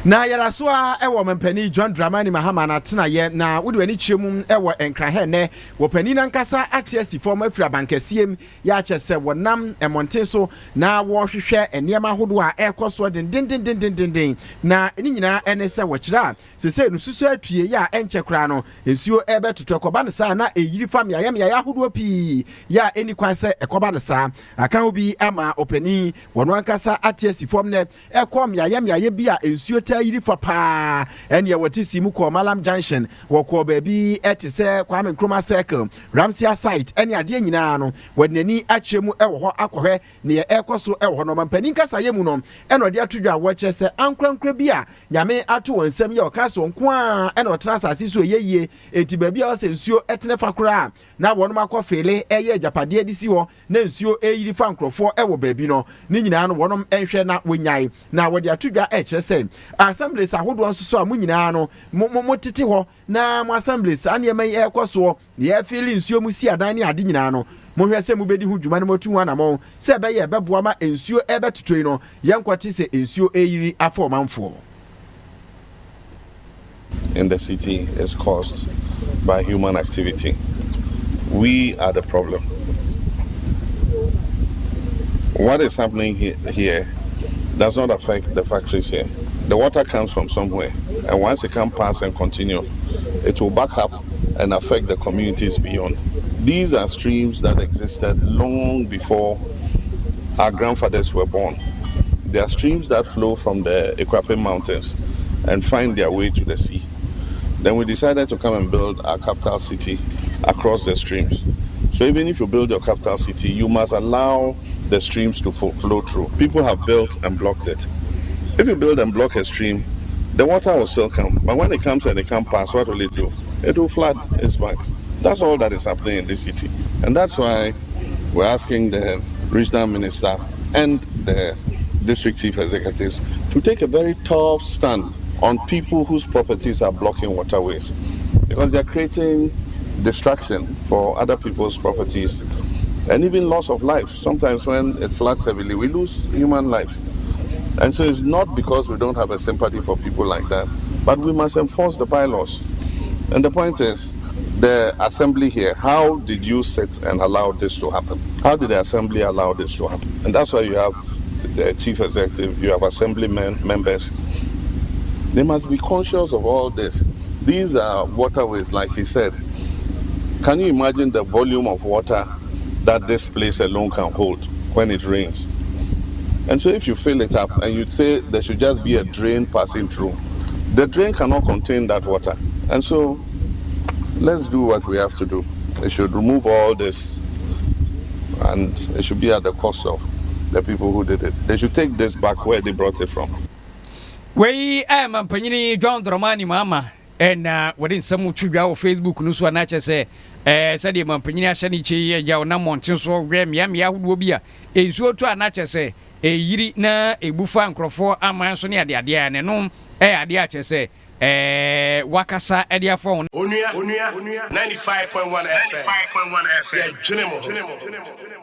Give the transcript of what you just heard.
Na yaraswa ewo mpani John Dramani Mahama na tena ye na wode wani kyeremu ewo enkrahe ne wo pani nankasa atiasi form afira bankasiem ya kyese wonam emonten so na wo hwehwe enema hodo a ekoso den na eni nyina ene se wo kyera sese nususu atue ya enkyekra no ensuo ebetoto ekoba ne sa na eyiri fam ya hodo pi ya eni kwanse ekoba ne sa aka obi ama opani wono ankasa atiasi form ne ekom ya bi a ensuo yiri fa pa ene watisi mu ko Malam Junction wo ko baabi etise Kwame Nkrumah Circle Ramsia site ene ade nyina no wadnani akyeremu ewo ho akohwe ne ye ekoso ewo ho no mampani nkasa ye mu no ene ode atodwa wo kyese ankrankra bi a nyame ato wonsam ye okaso nko a ene otena asase so yeyie enti baabi a wasensuo etene fa kora na wono makofele eye japade adisi ho na nsuo eyiri fa nkrofo ewo baabi no ne nyina no wono enhwe na wonyai na wode atodwa ekyese assemblies ahodo nso a munyina no motete ho na mo assemblies anema ekoso ye feel nsuo mu si adan ne ade nyina no mohwe se mubedi hu dwuma no motu ana mo se ebe ye beboa ma nsuo ebetotoi no yenkwati se nsuo eyiri afomanfo. In the city is caused by human activity. We are the problem. What is happening here does not affect the factories here. The water comes from somewhere, and once it can pass and continue, it will back up and affect the communities beyond. These are streams that existed long before our grandfathers were born. They are streams that flow from the Accra mountains and find their way to the sea. Then we decided to come and build our capital city across the streams. So even if you build your capital city, you must allow the streams to flow through. People have built and blocked it. If you build and block a stream, the water will still come. But when it comes and it can't pass, what will it do? It will flood its banks. That's all that is happening in this city. And that's why we're asking the regional minister and the district chief executives to take a very tough stand on people whose properties are blocking waterways, because they're creating distraction for other people's properties and even loss of lives. Sometimes when it floods heavily, we lose human lives. And so it's not because we don't have a sympathy for people like that, but we must enforce the bylaws. And the point is, the assembly here, how did you sit and allow this to happen? How did the assembly allow this to happen? And that's why you have the chief executive, you have assembly members. They must be conscious of all this. These are waterways, like he said. Can you imagine the volume of water that this place alone can hold when it rains? And so if you fill it up and you'd say there should just be a drain passing through, the drain cannot contain that water. And so let's do what we have to do. They should remove all this, and it should be at the cost of the people who did it. They should take this back where they brought it from. We am Panyini John Dramani Mahama, and within some trivia of Facebook, no so nature say, said the Mampania Shanichi, Yauna Montes or Ram Yam Yahubia, a so to a nature say, a yiri na a buffan crofo amasonia de adia and no adia say wakasa adia phone Onua 95.1 FM 95.1 FM